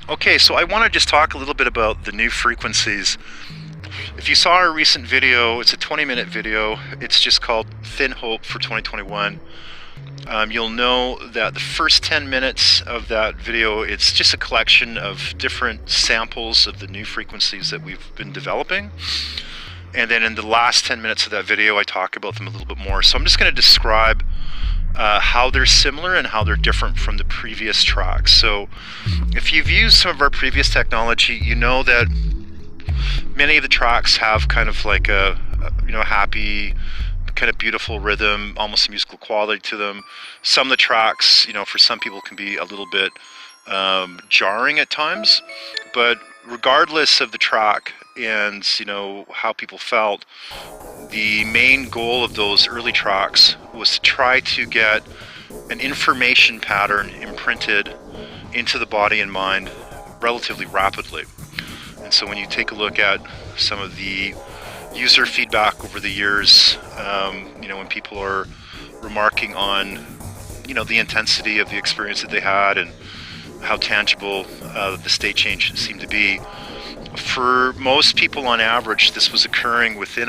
Okay, so I want to just talk a little bit about the new frequencies. If you saw our recent video, it's a 20-minute video. It's just called Thin Hope for 2021. You'll know that the first 10 minutes of that video, it's just a collection of different samples of the new frequencies that we've been developing. And then in the last 10 minutes of that video, I talk about them a little bit more. So I'm just going to describe how they're similar and how they're different from the previous tracks. So if you've used some of our previous technology, you know that many of the tracks have kind of like a happy, kind of beautiful rhythm, almost a musical quality to them. Some of the tracks, for some people can be a little bit jarring at times, but regardless of the track and how people felt, the main goal of those early tracks was to try to get an information pattern imprinted into the body and mind relatively rapidly. And so when you take a look at some of the user feedback over the years, when people are remarking on the intensity of the experience that they had and how tangible the state change seemed to be, for most people on average this was occurring within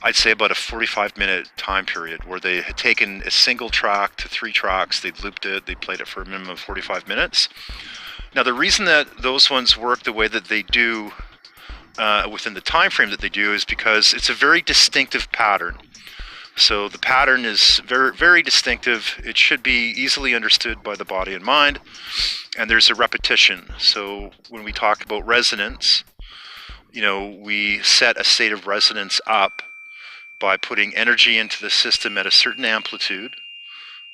I'd say about a 45-minute time period, where they had taken a single track to 3 tracks, they'd looped it, they played it for a minimum of 45 minutes. Now the reason that those ones work the way that they do within the time frame that they do is because it's a very distinctive pattern. So the pattern is very, very distinctive. It should be easily understood by the body and mind, and there's a repetition. So when we talk about resonance, we set a state of resonance up by putting energy into the system at a certain amplitude,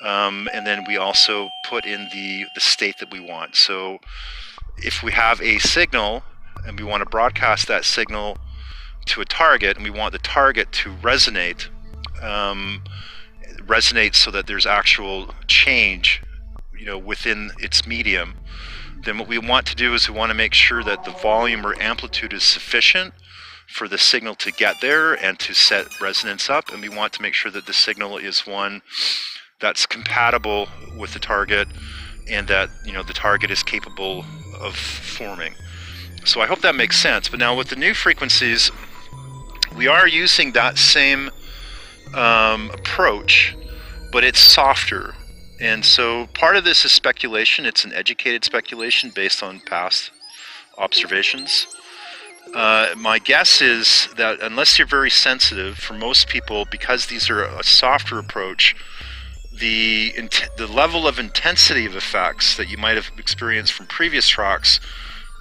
and then we also put in the state that we want. So if we have a signal and we want to broadcast that signal to a target, and we want the target to resonate so that there's actual change within its medium, then what we want to do is we want to make sure that the volume or amplitude is sufficient for the signal to get there and to set resonance up, and we want to make sure that the signal is one that's compatible with the target and that the target is capable of forming. So I hope that makes sense. But now with the new frequencies, we are using that same approach, but it's softer. And so part of this is speculation. It's an educated speculation based on past observations. My guess is that unless you're very sensitive, for most people, because these are a softer approach, the level of intensity of effects that you might have experienced from previous tracks,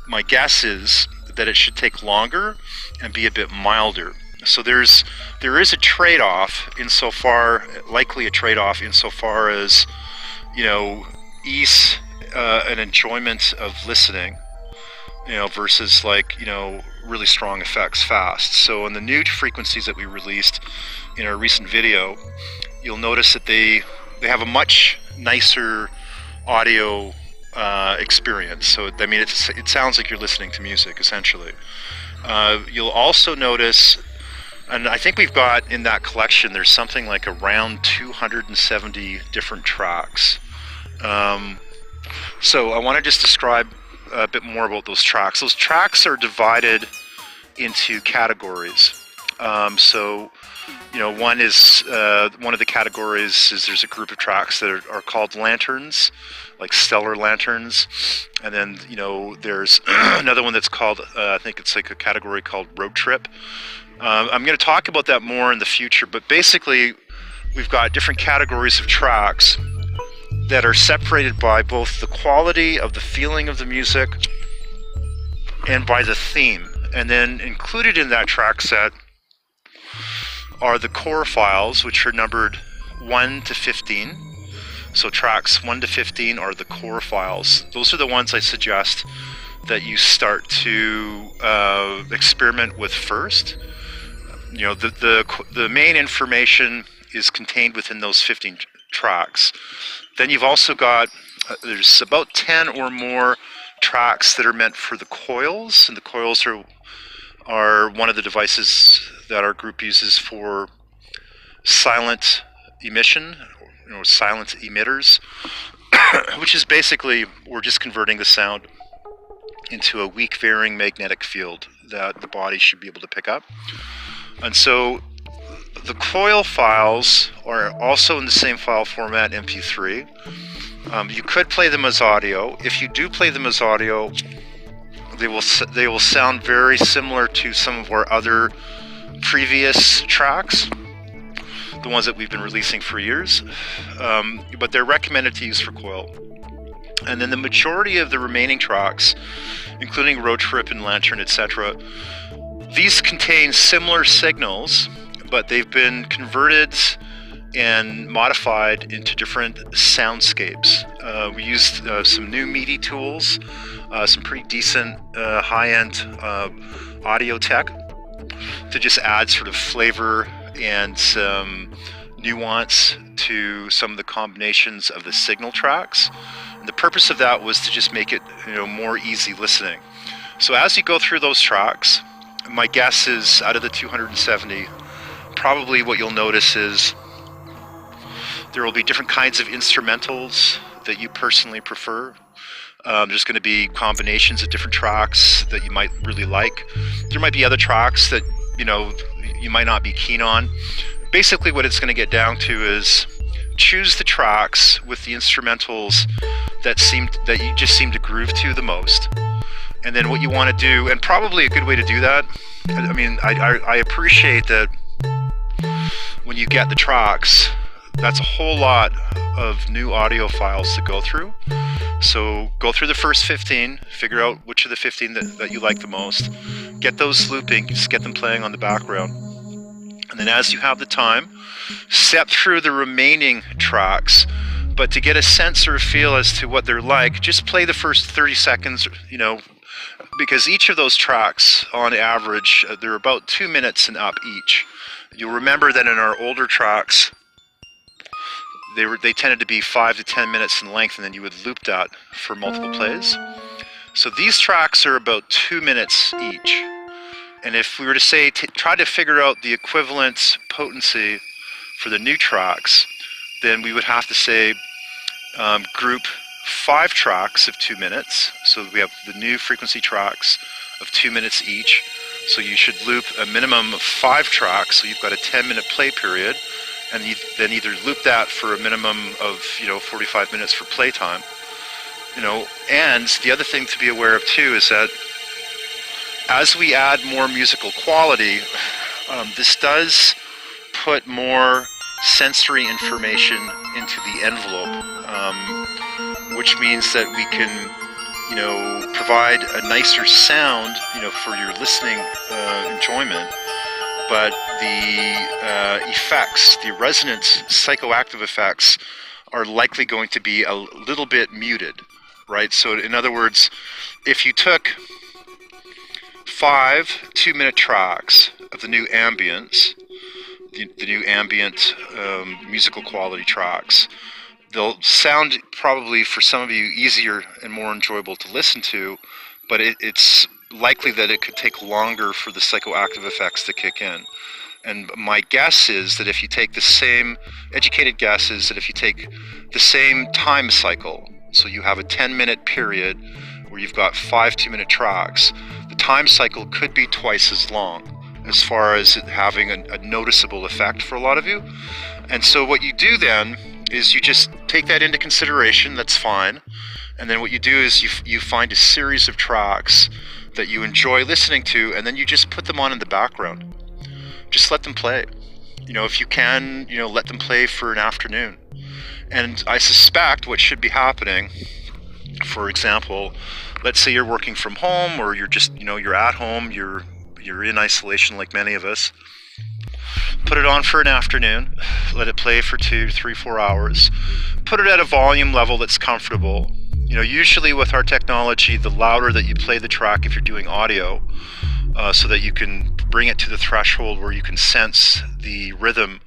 my guess is that it should take longer and be a bit milder. So there is a trade-off likely a trade-off insofar as ease and enjoyment of listening, versus really strong effects fast. So in the new frequencies that we released in our recent video, you'll notice that they have a much nicer audio experience. So I mean, it sounds like you're listening to music essentially. You'll also notice, and I think we've got in that collection, there's something like around 270 different tracks. So I want to just describe a bit more about those tracks. Those tracks are divided into categories. So one of the categories is there's a group of tracks that are called lanterns, like stellar lanterns, and then there's another one that's called I think it's like a category called road trip. I'm going to talk about that more in the future, but basically we've got different categories of tracks that are separated by both the quality of the feeling of the music and by the theme. And then included in that track set are the core files, which are numbered 1 to 15. So tracks 1 to 15 are the core files. Those are the ones I suggest that you start to experiment with first. The main information is contained within those 15 tracks. Then you've also got, there's about 10 or more tracks that are meant for the coils, and the coils are one of the devices that our group uses for silent emission, silent emitters. which is basically we're just converting the sound into a weak varying magnetic field that the body should be able to pick up. And so the coil files are also in the same file format, MP3. You could play them as audio. If you do play them as audio, they will sound very similar to some of our other previous tracks, the ones that we've been releasing for years, but they're recommended to use for coil. And then the majority of the remaining tracks, including Road Trip and Lantern, etc., these contain similar signals, but they've been converted and modified into different soundscapes. We used some new MIDI tools, some pretty decent high-end audio tech to just add sort of flavor and some nuance to some of the combinations of the signal tracks. And the purpose of that was to just make it, more easy listening. So as you go through those tracks, my guess is out of the 270, probably what you'll notice is there will be different kinds of instrumentals that you personally prefer. There's going to be combinations of different tracks that you might really like. There might be other tracks that, you might not be keen on. Basically what it's going to get down to is choose the tracks with the instrumentals that you just seem to groove to the most. And then what you want to do, and probably a good way to do that, I appreciate that when you get the tracks, that's a whole lot of new audio files to go through. So go through the first 15, figure out which of the 15 that you like the most, get those looping, just get them playing on the background. And then as you have the time, step through the remaining tracks, but to get a sense or a feel as to what they're like, just play the first 30 seconds, because each of those tracks, on average, they're about 2 minutes and up each. You'll remember that in our older tracks, they tended to be 5 to 10 minutes in length, and then you would loop that for multiple plays. So these tracks are about 2 minutes each. And if we were to say, try to figure out the equivalent potency for the new tracks, then we would have to say group 5 tracks of 2 minutes. So we have the new frequency tracks of 2 minutes each. So you should loop a minimum of 5 tracks, so you've got a 10-minute play period, and you then either loop that for a minimum of 45 minutes for playtime. And the other thing to be aware of too is that as we add more musical quality, this does put more sensory information into the envelope, which means that we can provide a nicer sound for your listening enjoyment, but the effects, the resonance psychoactive effects, are likely going to be a little bit muted, right? So in other words, if you took 5 2-minute tracks of the new ambience, the new ambient musical quality tracks, they'll sound probably for some of you easier and more enjoyable to listen to, but it's likely that it could take longer for the psychoactive effects to kick in. And my guess is that if you take the same, educated guess is that if you take the same time cycle, so you have a 10-minute period where you've got 5 2-minute tracks, the time cycle could be twice as long as far as it having a noticeable effect for a lot of you. And so what you do then is you just take that into consideration, that's fine. And then what you do is you find a series of tracks that you enjoy listening to, and then you just put them on in the background. Just let them play. If you can, let them play for an afternoon. And I suspect what should be happening, for example, let's say you're working from home, or you're just, you're at home, you're in isolation like many of us. Put it on for an afternoon, let it play for 2, 3, 4 hours. Put it at a volume level that's comfortable. Usually with our technology, the louder that you play the track if you're doing audio, so that you can bring it to the threshold where you can sense the rhythm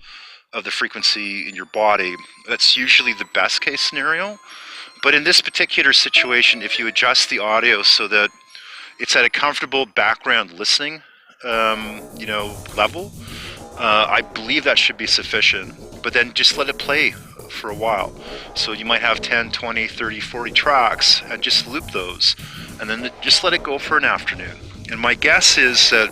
of the frequency in your body, that's usually the best case scenario. But in this particular situation, if you adjust the audio so that it's at a comfortable background listening level, I believe that should be sufficient. but then just let it play for a while. So you might have 10, 20, 30, 40 tracks and just loop those, and then just let it go for an afternoon. And my guess is that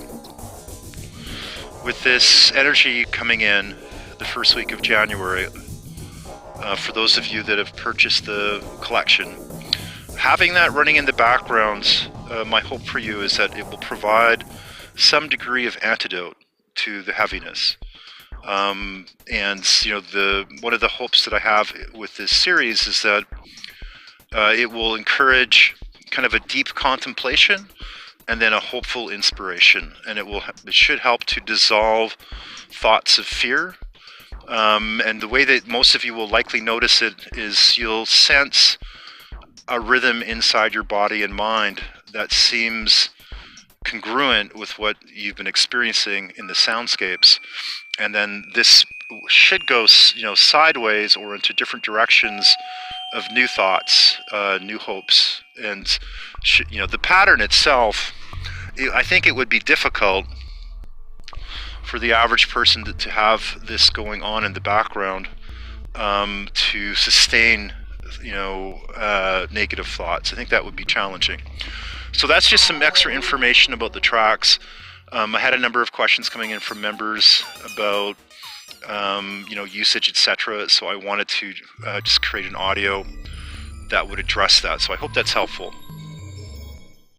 with this energy coming in the first week of January, for those of you that have purchased the collection, having that running in the background, my hope for you is that it will provide some degree of antidote to the heaviness. And you know, one of the hopes that I have with this series is that it will encourage kind of a deep contemplation and then a hopeful inspiration, and it should help to dissolve thoughts of fear. And the way that most of you will likely notice it is you'll sense a rhythm inside your body and mind that seems congruent with what you've been experiencing in the soundscapes, and then this should go, you know, sideways or into different directions of new thoughts, new hopes, and you know, the pattern itself, I think it would be difficult for the average person to have this going on in the background, to sustain, you know, negative thoughts. I think that would be challenging. So that's just some extra information about the tracks. I had a number of questions coming in from members about you know, usage, etc. So I wanted to just create an audio that would address that. So I hope that's helpful.